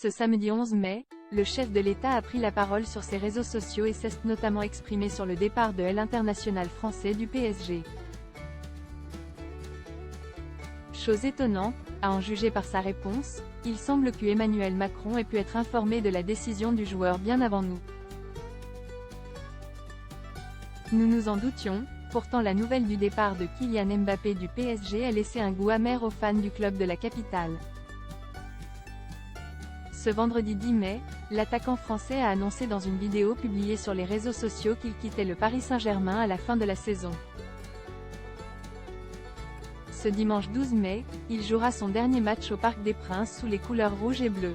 Ce samedi 11 mai, le chef de l'État a pris la parole sur ses réseaux sociaux et s'est notamment exprimé sur le départ de l'international français du PSG. Chose étonnante, à en juger par sa réponse, il semble que Emmanuel Macron ait pu être informé de la décision du joueur bien avant nous. Nous nous en doutions, pourtant la nouvelle du départ de Kylian Mbappé du PSG a laissé un goût amer aux fans du club de la capitale. Ce vendredi 10 mai, l'attaquant français a annoncé dans une vidéo publiée sur les réseaux sociaux qu'il quittait le Paris Saint-Germain à la fin de la saison. Ce dimanche 12 mai, il jouera son dernier match au Parc des Princes sous les couleurs rouges et bleues.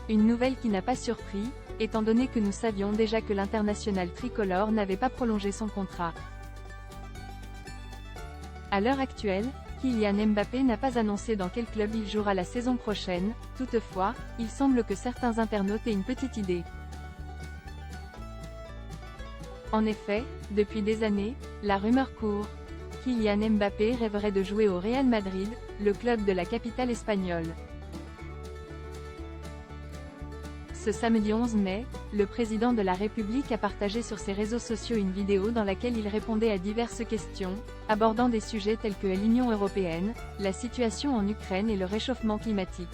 Une nouvelle qui n'a pas surpris, étant donné que nous savions déjà que l'international tricolore n'avait pas prolongé son contrat. À l'heure actuelle, Kylian Mbappé n'a pas annoncé dans quel club il jouera la saison prochaine, toutefois, il semble que certains internautes aient une petite idée. En effet, depuis des années, la rumeur court. Kylian Mbappé rêverait de jouer au Real Madrid, le club de la capitale espagnole. Ce samedi 11 mai, le président de la République a partagé sur ses réseaux sociaux une vidéo dans laquelle il répondait à diverses questions, abordant des sujets tels que l'Union européenne, la situation en Ukraine et le réchauffement climatique.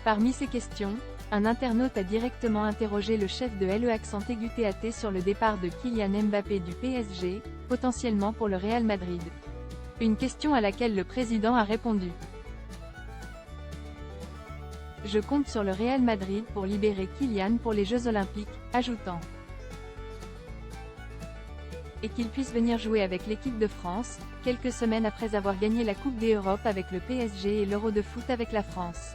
Parmi ces questions, un internaute a directement interrogé le chef de l'EAT sur le départ de Kylian Mbappé du PSG, potentiellement pour le Real Madrid. Une question à laquelle le président a répondu. Je compte sur le Real Madrid pour libérer Kylian pour les Jeux Olympiques, ajoutant et qu'il puisse venir jouer avec l'équipe de France, quelques semaines après avoir gagné la Coupe des Europes avec le PSG et l'Euro de foot avec la France.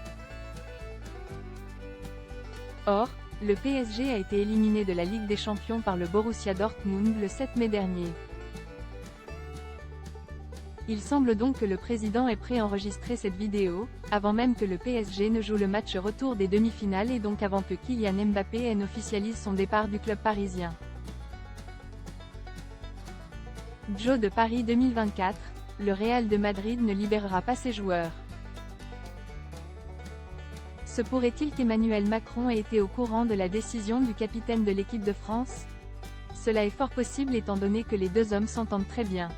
Or, le PSG a été éliminé de la Ligue des Champions par le Borussia Dortmund le 7 mai dernier. Il semble donc que le président ait préenregistré cette vidéo, avant même que le PSG ne joue le match retour des demi-finales et donc avant que Kylian Mbappé n'officialise son départ du club parisien. Joe de Paris 2024, le Real de Madrid ne libérera pas ses joueurs. Se pourrait-il qu'Emmanuel Macron ait été au courant de la décision du capitaine de l'équipe de France? Cela est fort possible étant donné que les deux hommes s'entendent très bien.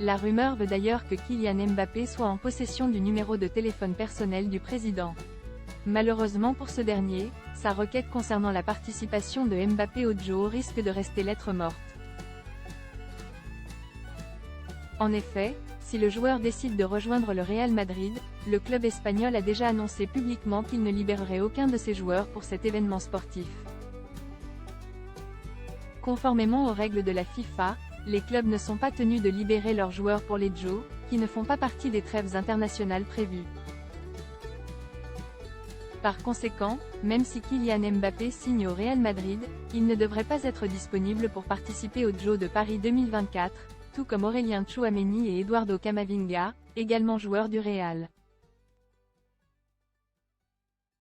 La rumeur veut d'ailleurs que Kylian Mbappé soit en possession du numéro de téléphone personnel du président. Malheureusement pour ce dernier, sa requête concernant la participation de Mbappé au JO risque de rester lettre morte. En effet, si le joueur décide de rejoindre le Real Madrid, le club espagnol a déjà annoncé publiquement qu'il ne libérerait aucun de ses joueurs pour cet événement sportif. Conformément aux règles de la FIFA, les clubs ne sont pas tenus de libérer leurs joueurs pour les JO, qui ne font pas partie des trêves internationales prévues. Par conséquent, même si Kylian Mbappé signe au Real Madrid, il ne devrait pas être disponible pour participer aux JO de Paris 2024, tout comme Aurélien Tchouaméni et Eduardo Camavinga, également joueurs du Real.